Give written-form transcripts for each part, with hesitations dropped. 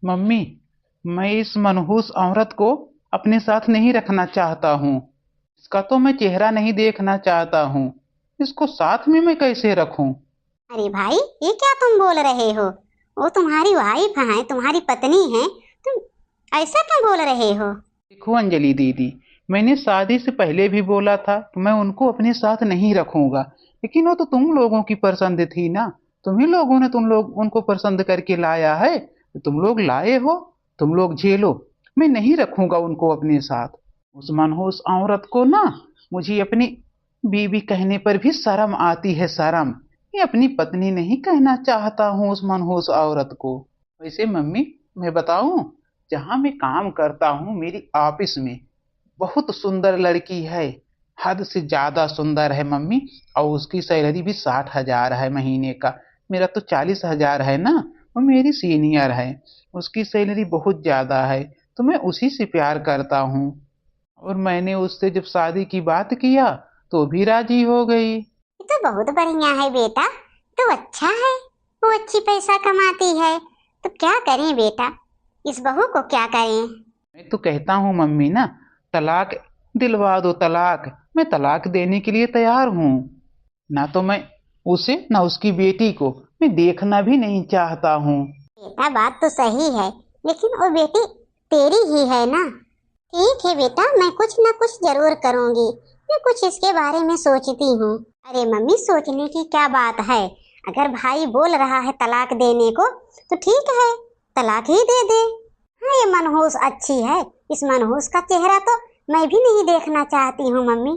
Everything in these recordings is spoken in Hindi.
मम्मी, मैं इस मनहूस औरत को अपने साथ नहीं रखना चाहता हूँ। इसका तो मैं चेहरा नहीं देखना चाहता हूँ। इसको साथ में मैं कैसे रखूं? अरे भाई, ये क्या तुम बोल रहे हो? वो तुम्हारी वाइफ है, तुम्हारी पत्नी है। तुम ऐसा क्यों बोल रहे हो? देखो अंजलि दीदी, मैंने शादी से पहले भी बोला था कि मैं उनको अपने साथ नहीं रखूंगा, लेकिन वो तो तुम लोगों की पसंद थी ना। तुम ही लोगों ने तुम लोग उनको पसंद करके लाया है, तो तुम लोग लाए हो, तुम लोग झेलो। मैं नहीं रखूंगा उनको अपने साथ। उस मनहूस औरत को ना, मुझे अपनी बीवी कहने पर भी शर्म आती है, शर्म। मैं अपनी पत्नी नहीं कहना चाहता हूँ उस मनहूस औरत को। वैसे मम्मी, मैं बताऊं, जहाँ मैं काम करता हूँ मेरी ऑफिस में बहुत सुंदर लड़की है। हद से ज्यादा सुंदर है मम्मी। और उसकी सैलरी भी 60,000 है महीने का। मेरा तो 40,000 है ना। वो मेरी सीनियर है। उसकी सैलरी बहुत ज्यादा है, तो मैं उसी से प्यार करता हूँ। और मैंने उससे जब शादी की बात किया तो भी राजी हो गई। ये तो बहुत बढ़िया है बेटा। तो अच्छा है, वो अच्छी पैसा कमाती है। तो क्या करें बेटा, इस बहू को क्या करें? मैं तो कहता हूँ मम्मी ना, तलाक दिलवा दो, तलाक। मैं तलाक देने के लिए तैयार हूँ। ना तो मैं उसे ना उसकी बेटी को मैं देखना भी नहीं चाहता हूँ। बेटा बात तो सही है, लेकिन वो बेटी तेरी ही है ना। ठीक है बेटा, मैं कुछ ना कुछ जरूर करूंगी। मैं कुछ इसके बारे में सोचती हूँ। अरे मम्मी, सोचने की क्या बात है? अगर भाई बोल रहा है तलाक देने को, तो ठीक है, तलाक ही दे दे। हाँ, ये मनहूस अच्छी है। इस मनहूस का चेहरा तो मैं भी नहीं देखना चाहती हूँ मम्मी।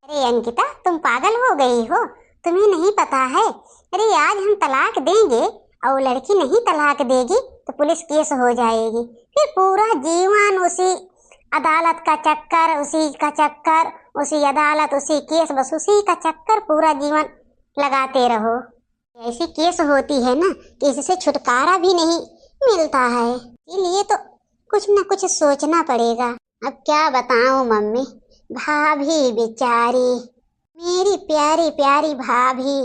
अरे अंकिता, तुम पागल हो गई हो? तुम्हें नहीं पता है? अरे आज हम तलाक देंगे और लड़की नहीं तलाक देगी तो पुलिस केस हो जाएगी। फिर पूरा जीवन उसी अदालत का चक्कर, उसी का चक्कर, उसी अदालत, उसी केस, बस उसी का चक्कर पूरा जीवन लगाते रहो। ऐसी केस होती है ना कि इससे छुटकारा भी नहीं मिलता है। इसलिए तो कुछ ना कुछ सोचना पड़ेगा। अब क्या बताऊं मम्मी, भाभी बेचारी, मेरी प्यारी प्यारी भाभी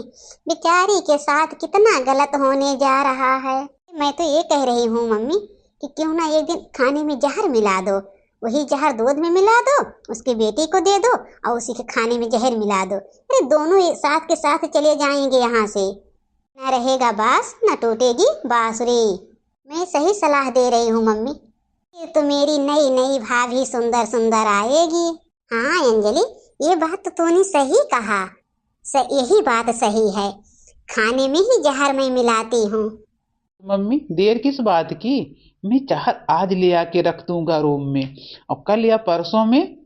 बेचारी के साथ कितना गलत होने जा रहा है। मैं तो ये कह रही हूँ मम्मी कि क्यों ना एक दिन खाने में जहर मिला दो। वही जहर दूध में मिला दो, उसकी बेटी को दे दो और उसी के खाने में जहर मिला दो। अरे दोनों एक साथ के साथ चले जाएंगे यहाँ से। न रहेगा बांस, न टूटेगी बांसुरी। मैं सही सलाह दे रही हूँ मम्मी। ये तो मेरी नई नई भाभी सुंदर सुंदर आएगी। हाँ अंजलि, ये बात तो तूने सही कहा। यही बात सही है, खाने में ही जहर मैं मिलाती हूँ। मम्मी, देर किस बात की? मैं जहर आज ले आके रख दूंगा रूम में, और कल या परसों में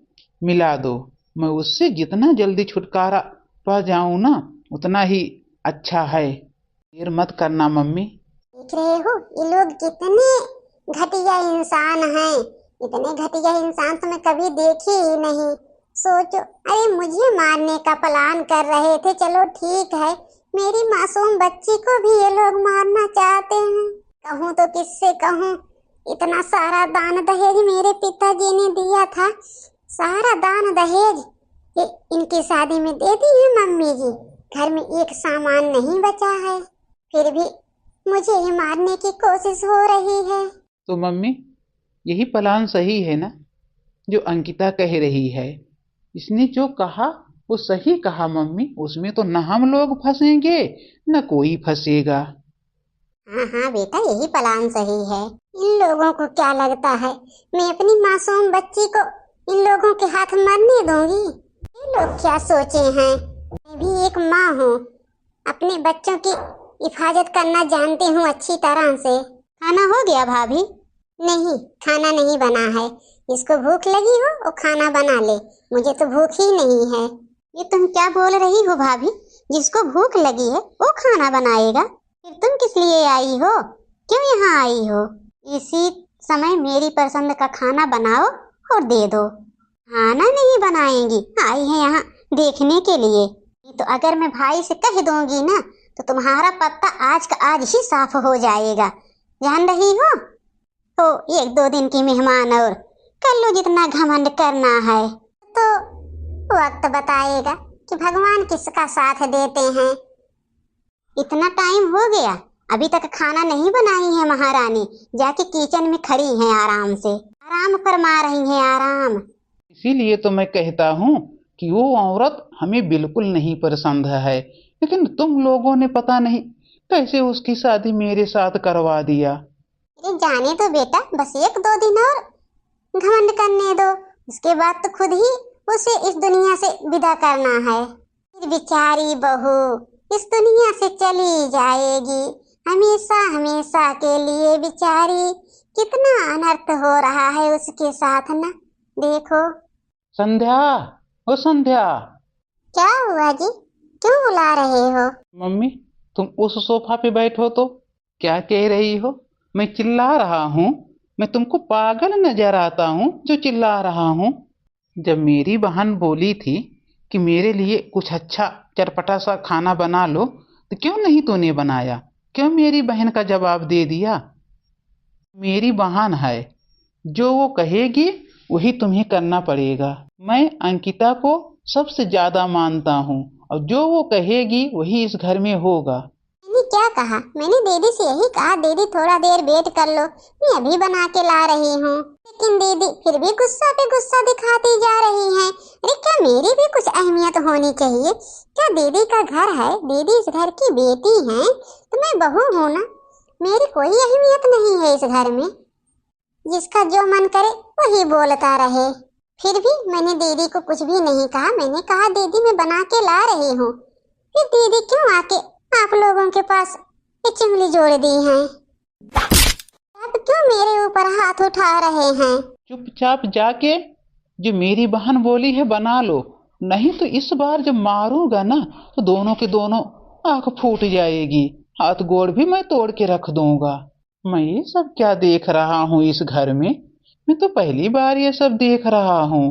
मिला दो। मैं उससे जितना जल्दी छुटकारा पा जाऊं ना, उतना ही अच्छा है। देर मत करना मम्मी। देख रहे हो ये लोग कितने घटिया इंसान हैं। इतने घटिया इंसान तो मैं कभी देखे ही नहीं। सोचो, अरे मुझे मारने का प्लान कर रहे थे। चलो ठीक है, मेरी मासूम बच्ची को भी ये लोग मारना चाहते हैं। कहूँ तो किससे कहूँ, इतना सारा दान दहेज मेरे पिताजी ने दिया था। सारा दान दहेज ये इनकी शादी में दे दी है मम्मी जी। घर में एक सामान नहीं बचा है, फिर भी मुझे ही मारने की कोशिश हो रही है। तो मम्मी, यही प्लान सही है ना जो अंकिता कह रही है? इसने जो कहा वो सही कहा मम्मी। उसमें तो न हम लोग फंसेंगे न कोई फंसेगा। हाँ हाँ बेटा, यही प्लान सही है। इन लोगों को क्या लगता है मैं अपनी मासूम बच्ची को इन लोगों के हाथ मरने दूंगी? ये लोग क्या सोचे हैं? मैं भी एक माँ हूँ, अपने बच्चों की हिफाजत करना जानती हूँ अच्छी तरह से। खाना हो गया भाभी? नहीं, खाना नहीं बना है। जिसको भूख लगी हो वो खाना बना ले, मुझे तो भूख ही नहीं है। ये तुम क्या बोल रही हो भाभी? जिसको भूख लगी है वो खाना बनाएगा? फिर तुम किस लिए आई हो? क्यों यहाँ आई हो? इसी समय मेरी पसंद का खाना बनाओ और दे दो। खाना नहीं बनाएंगी? आई है यहाँ देखने के लिए। तो अगर मैं भाई से कह दूंगी ना तो तुम्हारा पत्ता आज का आज ही साफ हो जाएगा, जान रही हो? तो एक दो दिन की मेहमान और कर लो जितना घमंड करना है। तो वक्त बताएगा कि भगवान किसका साथ देते हैं। इतना टाइम हो गया, अभी तक खाना नहीं बनाई है महारानी, जाके किचन में खड़ी हैं आराम से, आराम फरमा रही हैं आराम। इसीलिए तो मैं कहता हूँ कि वो औरत हमें बिल्कुल नहीं पसंद है, लेकिन तुम लोगों ने पता नहीं कैसे उसकी शादी मेरे साथ करवा दिया। अरे जाने दो बेटा, बस 1-2 दिन और घमंड करने दो, उसके बाद तो खुद ही उसे इस दुनिया से विदा करना है। फिर बेचारी बहू इस दुनिया से चली जाएगी हमेशा हमेशा के लिए। बेचारी कितना अनर्थ हो रहा है उसके साथ ना, देखो। संध्या, ओ संध्या। क्या हुआ जी, क्यों बुला रहे हो? मम्मी, तुम उस सोफा पे बैठो तो क्या कह रही हो? मैं चिल्ला रहा हूँ? मैं तुमको पागल नजर आता हूँ जो चिल्ला रहा हूँ? जब मेरी बहन बोली थी कि मेरे लिए कुछ अच्छा चटपटा सा खाना बना लो, तो क्यों नहीं तूने बनाया? क्यों मेरी बहन का जवाब दे दिया? मेरी बहन है, जो वो कहेगी वही तुम्हें करना पड़ेगा। मैं अंकिता को सबसे ज्यादा मानता हूँ और जो वो कहेगी वही इस घर में होगा। मैंने क्या कहा? मैंने दीदी से यही कहा, दीदी थोड़ा देर वेट कर लो, मैं अभी बना के ला रही हूँ। लेकिन दीदी फिर भी गुस्सा पे गुस्सा दिखाती जा रही हैं। अरे क्या मेरी भी कुछ अहमियत होनी चाहिए? क्या दीदी का घर है, दीदी इस घर की बेटी है, तो मैं बहू हूँ ना, मेरी कोई अहमियत नहीं है इस घर में? जिसका जो मन करे वही बोलता रहे। फिर भी मैंने दीदी को कुछ भी नहीं कहा, मैंने कहा दीदी मैं बना के ला रही हूँ। फिर दीदी क्यों आके आप लोगों के पास ये चिंगली जोड़ दी हैं? अब क्यों मेरे ऊपर हाथ उठा रहे हैं? चुपचाप जाके जो मेरी बहन बोली है बना लो, नहीं तो इस बार जब मारूंगा ना तो दोनों के दोनों आंख फूट जाएगी, हाथ गोड़ भी मैं तोड़ के रख दूंगा। मैं ये सब क्या देख रहा हूँ इस घर में? मैं तो पहली बार ये सब देख रहा हूँ।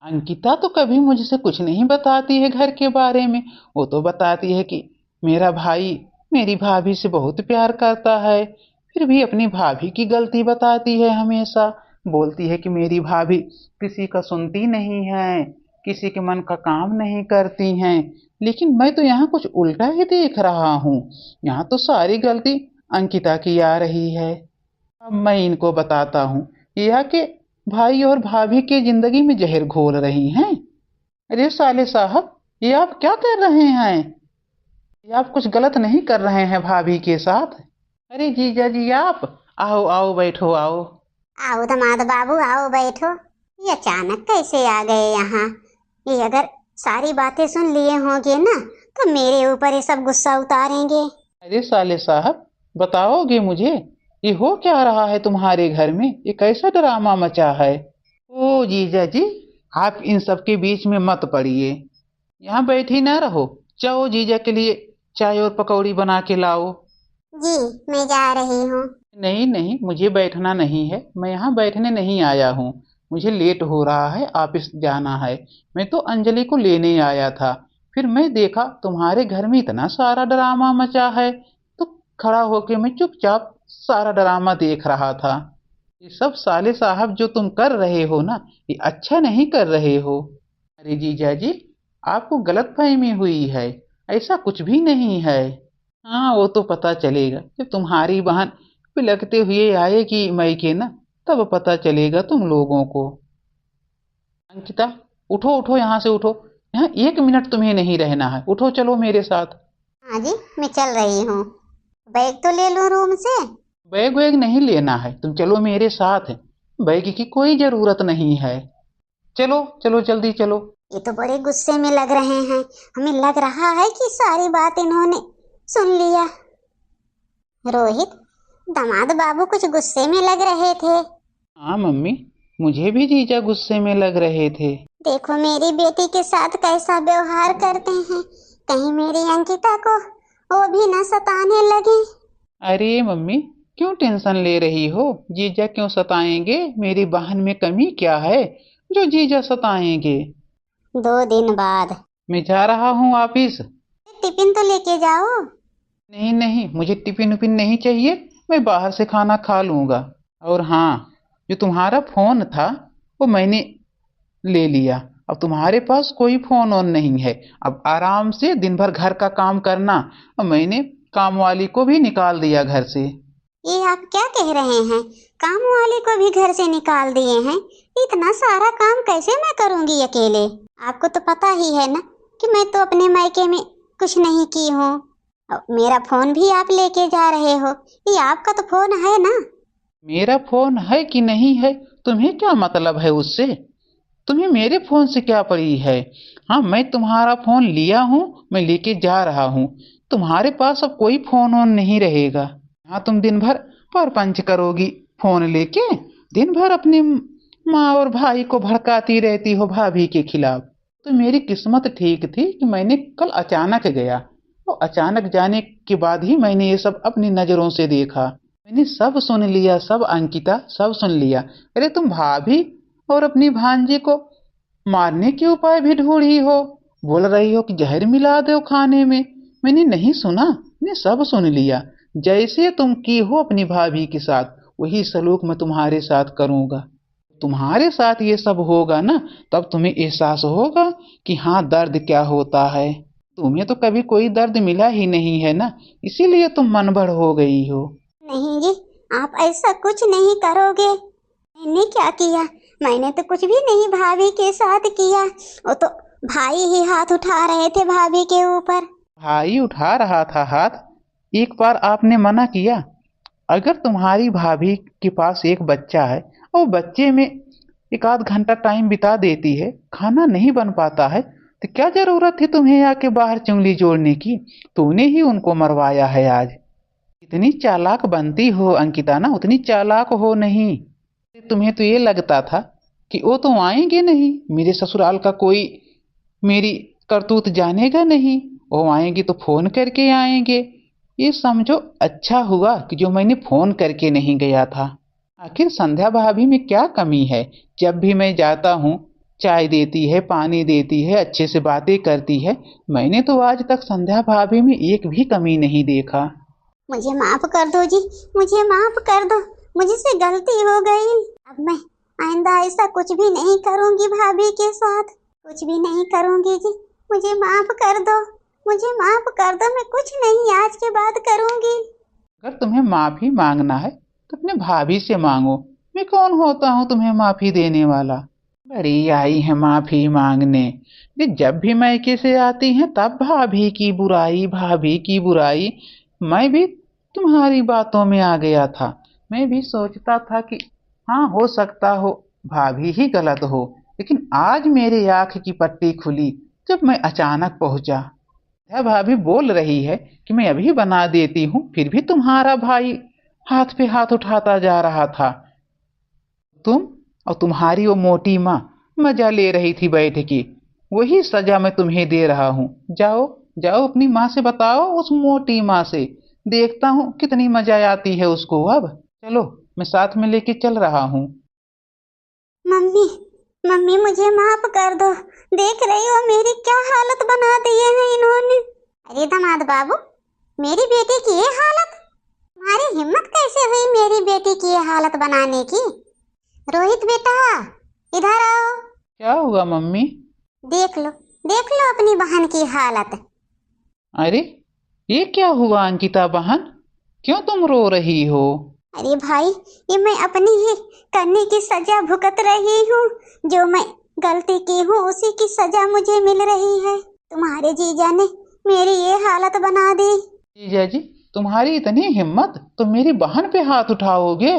अंकिता तो कभी मुझसे कुछ नहीं बताती है घर के बारे में। वो तो बताती है कि मेरा भाई मेरी भाभी से बहुत प्यार करता है, फिर भी अपनी भाभी की गलती बताती है हमेशा। बोलती है कि मेरी भाभी किसी का सुनती नहीं है, किसी के मन का काम नहीं करती हैं। लेकिन मैं तो यहाँ कुछ उल्टा ही देख रहा हूँ। यहाँ तो सारी गलती अंकिता की आ रही है। अब मैं इनको बताता हूँ यह कि भाई और भाभी की जिंदगी में जहर घोल रही हैं। अरे साले साहब, ये आप क्या कर रहे हैं? ये आप कुछ गलत नहीं कर रहे हैं भाभी के साथ? अरे जीजा जी, आप आओ आओ बैठो आओ। आओ दामाद बाबू आओ बैठो। ये अचानक कैसे आ गए यहाँ? ये अगर सारी बातें सुन लिए होंगे ना तो मेरे ऊपर ये सब गुस्सा उतारेंगे। अरे साले साहब, बताओगे मुझे ये हो क्या रहा है तुम्हारे घर में? ये कैसा ड्रामा मचा है? ओ जीजा जी, आप इन सब के बीच में मत पड़िए, यहाँ बैठी ना रहो। जाओ जीजा के लिए चाय और पकौड़ी बना के लाओ। जी मैं जा रही हूँ। नहीं नहीं, मुझे बैठना नहीं है, मैं यहाँ बैठने नहीं आया हूँ। मुझे लेट हो रहा है, ऑफिस जाना है। मैं तो अंजलि को लेने आया था, फिर मैं देखा तुम्हारे घर में इतना सारा ड्रामा मचा है, तो खड़ा होके मैं चुपचाप सारा ड्रामा देख रहा था। ये सब साले साहब जो तुम कर रहे हो ना, ये अच्छा नहीं कर रहे हो। अरे जीजा जी, आपको गलतफहमी हुई है, ऐसा कुछ भी नहीं है। हाँ, वो तो पता चलेगा जब तुम्हारी बहन पिलकते हुए आएगी मायके ना, तब पता चलेगा तुम लोगों को। अंकिता, उठो उठो, यहाँ से उठो। यहाँ 1 मिनट तुम्हें नहीं रहना है, उठो चलो मेरे साथ। हाँ जी मैं चल रही हूँ। बैग तो ले लूँ रूम से? बैग वैग नहीं लेना है, तुम चलो मेरे साथ। बैग की कोई जरूरत नहीं है, चलो चलो जल्दी चलो। ये तो बड़े गुस्से में लग रहे हैं, हमें लग रहा है कि सारी बात इन्होंने सुन लिया। रोहित, दामाद बाबू कुछ गुस्से में लग रहे थे। हाँ मम्मी, मुझे भी जीजा गुस्से में लग रहे थे। देखो मेरी बेटी के साथ कैसा व्यवहार करते हैं, कहीं मेरी अंकिता को वो भी न सताने लगे। अरे मम्मी, क्यों टेंशन ले रही हो? जीजा क्यों सताएंगे? मेरी बहन में कमी क्या है जो जीजा सताएंगे? 2 दिन बाद। मैं जा रहा हूँ ऑफिस। टिफिन तो लेके जाओ। नहीं नहीं, मुझे टिफिन उपिन नहीं चाहिए, मैं बाहर से खाना खा लूंगा। और हाँ, जो तुम्हारा फोन था वो मैंने ले लिया। अब तुम्हारे पास कोई फोन ऑन नहीं है, अब आराम से दिन भर घर का काम करना। और मैंने काम वाली को भी निकाल दिया घर से। ये आप क्या कह रहे हैं? काम वाले को भी घर से निकाल दिए हैं? इतना सारा काम कैसे मैं करूंगी अकेले? आपको तो पता ही है ना कि मैं तो अपने मायके में कुछ नहीं की हूँ। मेरा फोन भी आप लेके जा रहे हो, ये आपका तो फोन है ना। मेरा फोन है कि नहीं है, तुम्हें क्या मतलब है उससे? तुम्हें मेरे फोन से क्या पड़ी है? हाँ, मैं तुम्हारा फोन लिया हूँ, मैं लेके जा रहा हूँ। तुम्हारे पास अब कोई फोन ऑन नहीं रहेगा। हाँ, तुम दिन भर परपंच करोगी फोन लेके, दिन भर अपनी माँ और भाई को भड़काती रहती हो भाभी के खिलाफ। तो मेरी किस्मत ठीक थी कि मैंने कल अचानक गया, और अचानक जाने के बाद ही मैंने ये सब अपनी नजरों से देखा। मैंने सब सुन लिया, सब अंकिता, सब सुन लिया। अरे तुम भाभी और अपनी भांजी को मारने के उपाय भी ढूंढी हो, बोल रही हो कि जहर मिला दो खाने में। मैंने नहीं सुना, मैंने सब सुन लिया। जैसे तुम की हो अपनी भाभी के साथ, वही सलूक मैं तुम्हारे साथ करूंगा। तुम्हारे साथ ये सब होगा ना, तब तुम्हें एहसास होगा कि हाँ, दर्द क्या होता है। तुम्हें तो कभी कोई दर्द मिला ही नहीं है ना, इसीलिए तुम मनभर हो गई हो। नहीं जी, आप ऐसा कुछ नहीं करोगे। मैंने क्या किया? मैंने तो कुछ भी नहीं भाभी के साथ किया। वो तो भाई ही हाथ उठा रहे थे भाभी के ऊपर। भाई उठा रहा था हाथ? एक बार आपने मना किया? अगर तुम्हारी भाभी के पास एक बच्चा है और बच्चे में एक आध घंटा टाइम बिता देती है, खाना नहीं बन पाता है, तो क्या जरूरत थी तुम्हें आके बाहर चुंगली जोड़ने की? तूने ही उनको मरवाया है आज। इतनी चालाक बनती हो अंकिता ना, उतनी चालाक हो नहीं। तुम्हें तो ये लगता था कि वो तो आएंगे नहीं, मेरे ससुराल का कोई मेरी करतूत जानेगा नहीं, वो आएंगे तो फोन करके आएंगे। ये समझो अच्छा हुआ कि जो मैंने फोन करके नहीं गया था। आखिर संध्या भाभी में क्या कमी है? जब भी मैं जाता हूँ चाय देती है, पानी देती है, अच्छे से बातें करती है। मैंने तो आज तक संध्या भाभी में एक भी कमी नहीं देखा। मुझे माफ कर दो जी, मुझे माफ कर दो, मुझसे गलती हो गई। अब मैं आइंदा ऐसा कुछ भी नहीं करूंगी भाभी के साथ, कुछ भी नहीं करूंगी जी। मुझे माफ कर दो, मुझे माफ कर दो, मैं कुछ नहीं आज के बाद करूंगी। अगर तुम्हें माफी मांगना है तो अपने भाभी से मांगो, मैं कौन होता हूँ तुम्हें माफी देने वाला? बड़ी आई है माफी मांगने। ये जब भी मायके से आती हैं तब भाभी की बुराई, भाभी की बुराई। मैं भी तुम्हारी बातों में आ गया था। मैं भी सोचता था कि हाँ, हो सकता हो भाभी ही गलत हो, लेकिन आज मेरी आंख की पट्टी खुली जब मैं अचानक पहुंचा। यह भाभी बोल रही है कि मैं अभी बना देती हूँ, फिर भी तुम्हारा भाई हाथ पे हाथ उठाता जा रहा था। तुम और तुम्हारी वो मोटी माँ मजा ले रही थी बैठ के, वही सजा मैं तुम्हें दे रहा हूँ। जाओ जाओ, अपनी माँ से बताओ, उस मोटी माँ से। देखता हूँ कितनी मजा आती है उसको। अब चलो, मैं साथ में लेके चल रहा हूँ। मम्मी, मम्मी मुझे माफ कर दो। देख रही हो मेरी क्या हालत बना दी है इन्होंने। अरे दामाद बाबू, मेरी बेटी की ये हालत, तुम्हारी हिम्मत कैसे हुई मेरी बेटी की ये हालत बनाने की? रोहित बेटा, इधर आओ। क्या हुआ मम्मी? देख लो, देख लो अपनी बहन की हालत। अरे ये क्या हुआ अंकिता बहन, क्यों तुम रो रही हो? अरे भाई, ये मैं अपनी ही करने की सजा भुगत रही हूँ। जो मैं गलती की हूँ उसी की सजा मुझे मिल रही है। तुम्हारे जीजा ने मेरी ये हालत बना दी। जीजा जी, तुम्हारी इतनी हिम्मत, तुम मेरी बहन पे हाथ उठाओगे?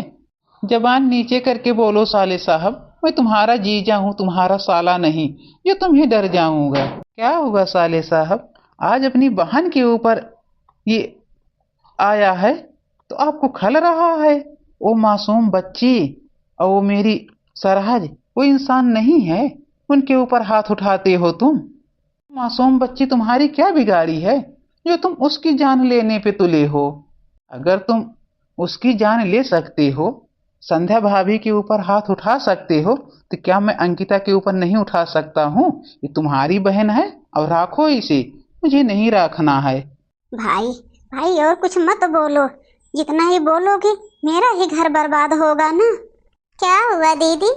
जबान नीचे करके बोलो साले साहब, मैं तुम्हारा जीजा हूँ, तुम्हारा साला नहीं, ये तुम्हें डर जाऊंगा। क्या हुआ साले साहब, आज अपनी बहन के ऊपर ये आया है तो आपको खल रहा है? वो मासूम बच्ची और वो मेरी सरहज, वो इंसान नहीं है, उनके ऊपर हाथ उठाते हो तुम। मासूम बच्ची तुम्हारी क्या बिगाड़ी है जो तुम उसकी जान लेने पे तुले हो? अगर तुम उसकी जान ले सकते हो, संध्या भाभी के ऊपर हाथ उठा सकते हो, तो क्या मैं अंकिता के ऊपर नहीं उठा सकता हूँ? ये तुम्हारी बहन है और राखो इसे, मुझे नहीं रखना है। भाई, भाई और कुछ मत बोलो, जितना ही बोलोगे मेरा ही घर बर्बाद होगा ना। क्या हुआ दीदी?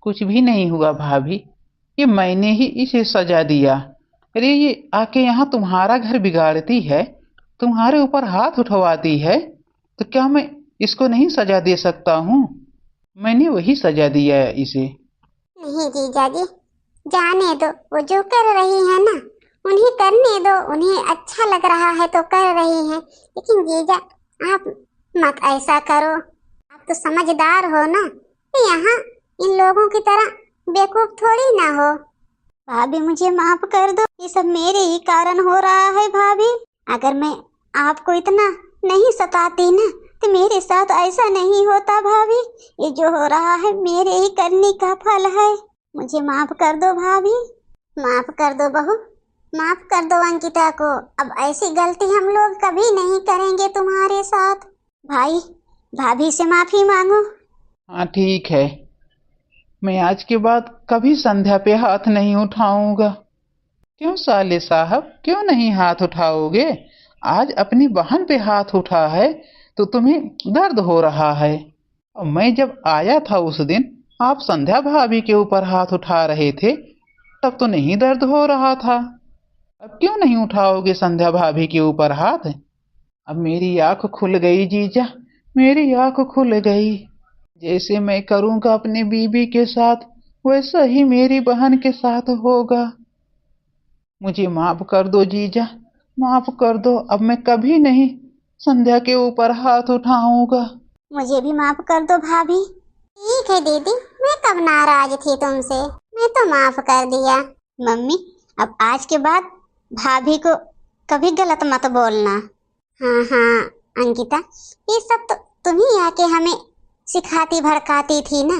कुछ भी नहीं हुआ भाभी, ये मैंने ही इसे सजा दिया। अरे ये आके यहाँ तुम्हारा घर बिगाड़ती है, तुम्हारे ऊपर हाथ उठवाती है, तो क्या मैं इसको नहीं सजा दे सकता हूँ? मैंने वही सजा दिया है इसे। नहीं जीजा जी, जाने दो, वो जो कर रही है ना उन्हें करने दो, उन्हें अच्छा लग रहा है तो कर रही हैं। लेकिन जीजा आप मत ऐसा करो, आप तो समझदार हो ना, यहाँ इन लोगों की तरह बेवकूफ थोड़ी ना हो। भाभी मुझे माफ कर दो, ये सब मेरे ही कारण हो रहा है भाभी। अगर मैं आपको इतना नहीं सताती ना तो मेरे साथ ऐसा नहीं होता भाभी। ये जो हो रहा है मेरे ही करने का फल है। मुझे माफ कर दो भाभी, माफ कर दो बहू, माफ कर दो अंकिता को। अब ऐसी गलती हम लोग कभी नहीं करेंगे तुम्हारे साथ। भाई भाभी से माफी मांगो। हाँ ठीक है, मैं आज के बाद कभी संध्या पे हाथ नहीं उठाऊंगा। क्यों साले साहब, क्यों नहीं हाथ उठाओगे? आज अपनी बहन पे हाथ उठा है तो तुम्हें दर्द हो रहा है, और मैं जब आया था उस दिन आप संध्या भाभी के ऊपर हाथ उठा रहे थे, तब तो नहीं दर्द हो रहा था। अब क्यों नहीं उठाओगे संध्या भाभी के ऊपर हाथ? अब मेरी आंख खुल गई जीजा, मेरी आंख खुल गई। जैसे मैं करूंगा अपनी बीबी के साथ, वैसा ही मेरी बहन के साथ होगा। मुझे माफ कर दो जीजा, माफ कर दो। अब मैं कभी नहीं संध्या के ऊपर हाथ उठाऊंगा। मुझे भी माफ कर दो भाभी। ठीक है दीदी, मैं कब नाराज थी तुमसे, मैं तो माफ कर दिया। मम्मी अब आज के बाद भाभी को कभी गलत मत बोलना। हाँ हाँ अंकिता, ये सब तो तुम ही आके हमें सिखाती भड़काती थी ना।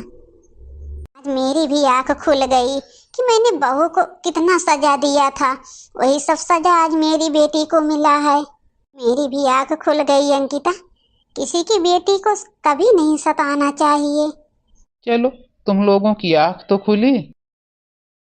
आज मेरी भी आंख खुल गई कि मैंने बहू को कितना सजा दिया था, वही सब सजा आज मेरी बेटी को मिला है। मेरी भी आंख खुल गई अंकिता, किसी की बेटी को कभी नहीं सताना चाहिए। चलो, तुम लोगों की आंख तो खुली।